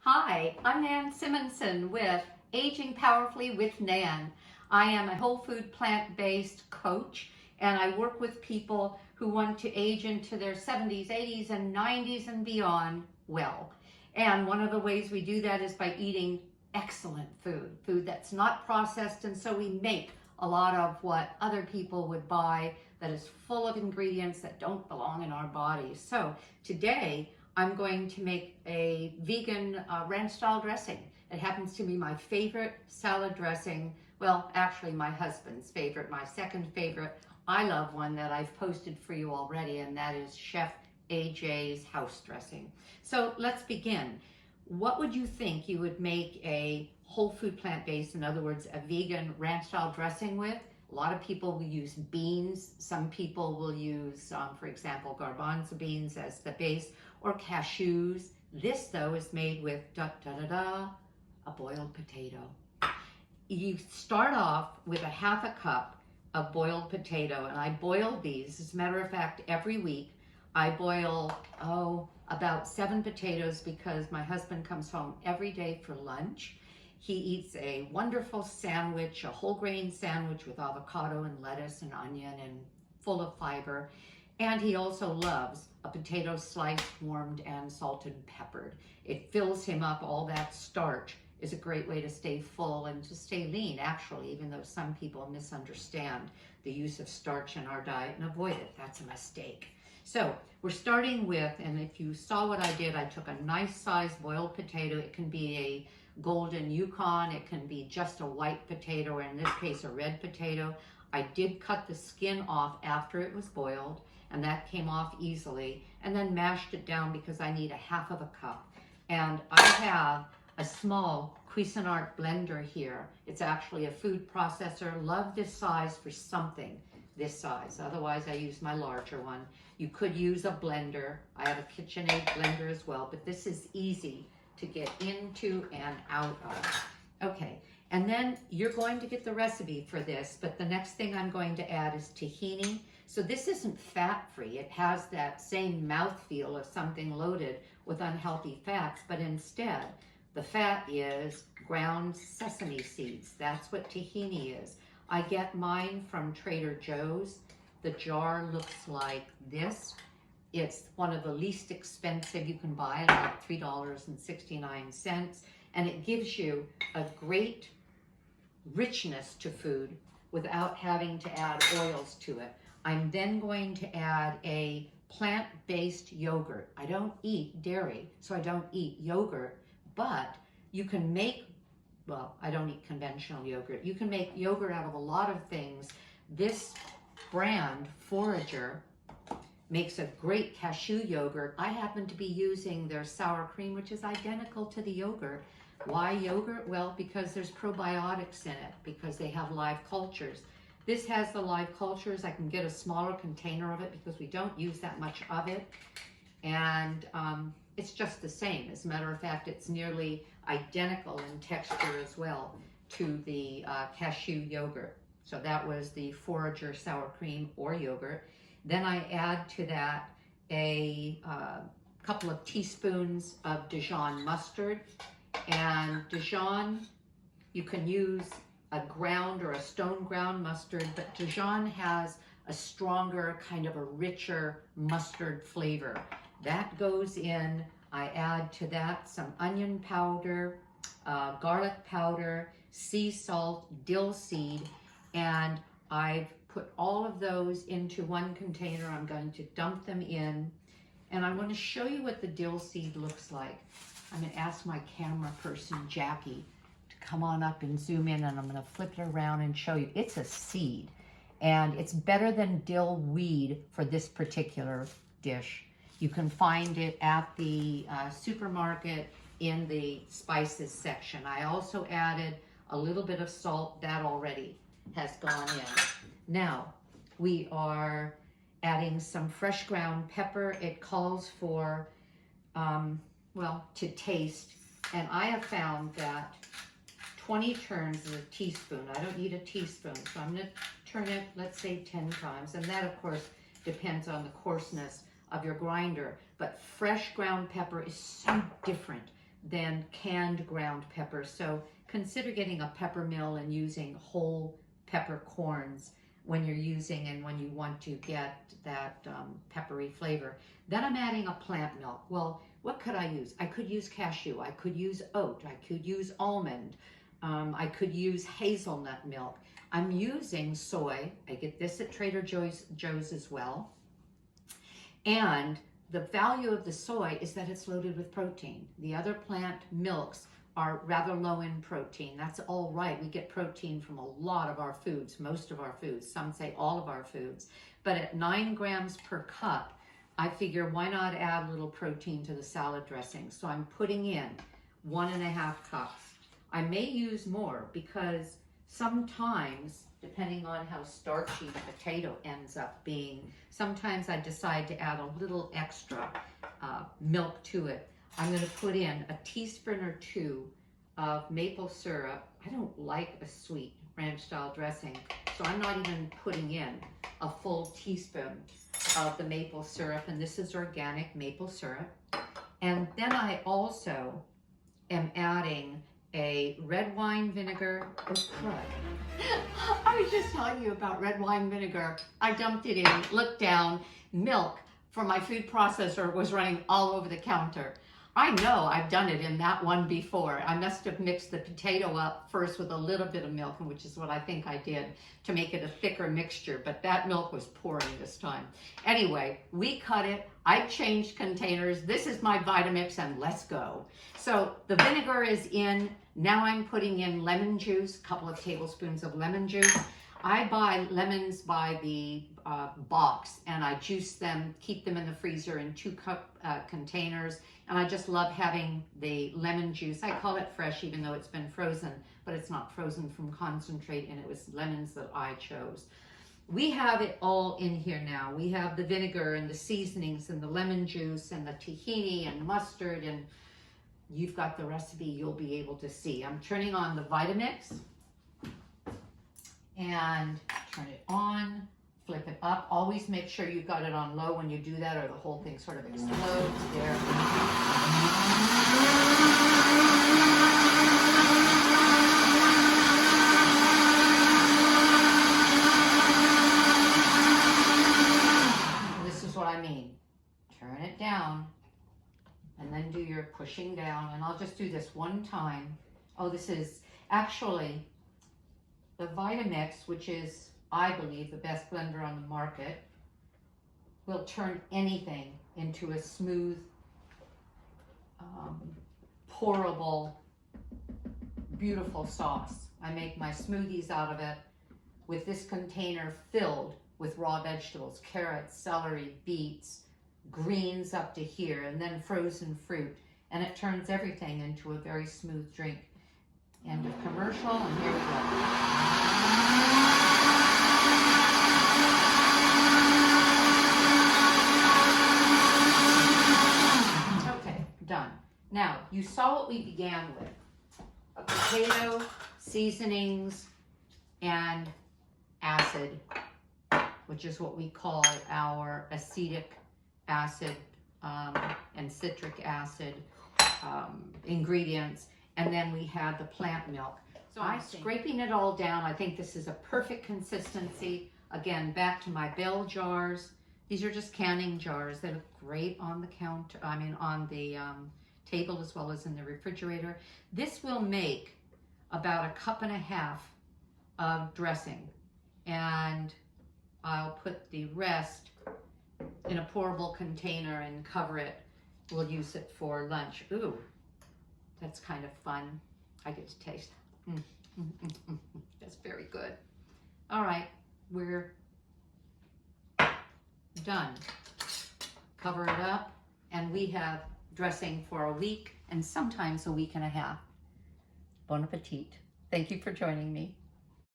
Hi, I'm Nan Simonsen with Aging Powerfully with Nan. I am a whole food plant-based coach, and I work with people who want to age into their 70s, 80s, and 90s and beyond well. And one of the ways we do that is by eating excellent food that's not processed, and so we make a lot of what other people would buy that is full of ingredients that don't belong in our bodies. So today, I'm going to make a vegan ranch style dressing. It happens to be my favorite salad dressing. Well, actually my husband's favorite, my second favorite. I love one that I've posted for you already, and that is Chef AJ's house dressing. So let's begin. What would you think you would make a whole food plant-based, in other words, a vegan ranch style dressing with? A lot of people will use beans. Some people will use, for example, garbanzo beans as the base, or cashews. This, though, is made with a boiled potato. You start off with a half a cup of boiled potato, and I boil these. As a matter of fact, every week I boil, about 7 potatoes because my husband comes home every day for lunch. He eats a wonderful sandwich, a whole grain sandwich with avocado and lettuce and onion and full of fiber. And he also loves a potato sliced, warmed, and salted and peppered. It fills him up. All that starch is a great way to stay full and to stay lean, actually, even though some people misunderstand the use of starch in our diet and avoid it. That's a mistake. So we're starting with, and if you saw what I did, I took a nice sized boiled potato. It can be a golden Yukon, it can be just a white potato, or in this case a red potato. I did cut the skin off after it was boiled, and that came off easily, and then mashed it down because I need a half of a cup. And I have a small Cuisinart blender here. It's actually a food processor. Love this size for something this size. Otherwise I use my larger one. You could use a blender. I have a KitchenAid blender as well, but this is easy to get into and out of. Okay, and then you're going to get the recipe for this, but the next thing I'm going to add is tahini. So this isn't fat-free. It has that same mouthfeel of something loaded with unhealthy fats, but instead, the fat is ground sesame seeds. That's what tahini is. I get mine from Trader Joe's. The jar looks like this. It's one of the least expensive you can buy, like $3.69, and it gives you a great richness to food without having to add oils to it. I'm then going to add a plant-based yogurt. I don't eat dairy, so I don't eat yogurt, but you can make, well, I don't eat conventional yogurt. You can make yogurt out of a lot of things. This brand, Forager, makes a great cashew yogurt. I happen to be using their sour cream, which is identical to the yogurt. Why yogurt? Well, because there's probiotics in it, because they have live cultures. This has the live cultures. I can get a smaller container of it because we don't use that much of it. And it's just the same. As a matter of fact, it's nearly identical in texture as well to the cashew yogurt. So that was the Forager sour cream or yogurt. Then I add to that a couple of teaspoons of Dijon mustard. And Dijon, you can use a ground or a stone ground mustard, but Dijon has a stronger, kind of a richer mustard flavor. That goes in. I add to that some onion powder, garlic powder, sea salt, dill seed, and I've put all of those into one container. I'm going to dump them in, and I want to show you what the dill seed looks like. I'm going to ask my camera person, Jackie, to come on up and zoom in, and I'm going to flip it around and show you. It's a seed, and it's better than dill weed for this particular dish. You can find it at the supermarket in the spices section. I also added a little bit of salt. That already has gone in. Now, we are adding some fresh ground pepper. It calls for, well, to taste. And I have found that 20 turns is a teaspoon. I don't need a teaspoon, so I'm going to turn it, let's say 10 times. And that, of course, depends on the coarseness of your grinder. But fresh ground pepper is so different than canned ground pepper. So consider getting a pepper mill and using whole peppercorns when you're using and when you want to get that peppery flavor. Then I'm adding a plant milk. Well, what could I use? I could use cashew, I could use oat, I could use almond, I could use hazelnut milk. I'm using soy. I get this at Trader Joe's as well. And the value of the soy is that it's loaded with protein. The other plant milks are rather low in protein. That's all right. We get protein from a lot of our foods, most of our foods, some say all of our foods. But at 9 grams per cup, I figure why not add a little protein to the salad dressing? So I'm putting in 1.5 cups. I may use more because sometimes, depending on how starchy the potato ends up being, sometimes I decide to add a little extra milk to it. I'm going to put in a teaspoon or 2 of maple syrup. I don't like a sweet ranch style dressing, so I'm not even putting in a full teaspoon of the maple syrup, and this is organic maple syrup. And then I also am adding a red wine vinegar. Oh, crud. I was just telling you about red wine vinegar. I dumped it in, looked down, milk from my food processor was running all over the counter. I know I've done it in that one before. I must have mixed the potato up first with a little bit of milk, which is what I think I did to make it a thicker mixture, but that milk was pouring this time. Anyway, we cut it. I changed containers. This is my Vitamix, and let's go. So the vinegar is in. Now I'm putting in lemon juice, a couple of tablespoons of lemon juice. I buy lemons by the box, and I juice them, keep them in the freezer in 2-cup containers, and I just love having the lemon juice. I call it fresh even though it's been frozen, but it's not frozen from concentrate, and it was lemons that I chose. We have it all in here now. We have the vinegar and the seasonings and the lemon juice and the tahini and mustard, and you've got the recipe you'll be able to see. I'm turning on the Vitamix and turn it on, flip it up. Always make sure you've got it on low when you do that, or the whole thing sort of explodes there. This is what I mean. Turn it down and then do your pushing down. And I'll just do this one time. Oh, this is actually the Vitamix, which is, I believe, the best blender on the market, will turn anything into a smooth, pourable, beautiful sauce. I make my smoothies out of it with this container filled with raw vegetables, carrots, celery, beets, greens up to here, and then frozen fruit. And it turns everything into a very smooth drink. End of commercial, and here we go. Okay, done. Now, you saw what we began with. A potato, seasonings, and acid, which is what we call our acetic acid and citric acid ingredients. And then we had the plant milk. So I'm scraping it all down. I think this is a perfect consistency. Again, back to my bell jars. These are just canning jars. They look great on the counter, on the table as well as in the refrigerator. This will make about 1.5 cups of dressing. And I'll put the rest in a pourable container and cover it. We'll use it for lunch. Ooh. That's kind of fun. I get to taste. That's very good. All right, we're done. Cover it up, and we have dressing for a week and sometimes a week and a half. Bon appetit. Thank you for joining me.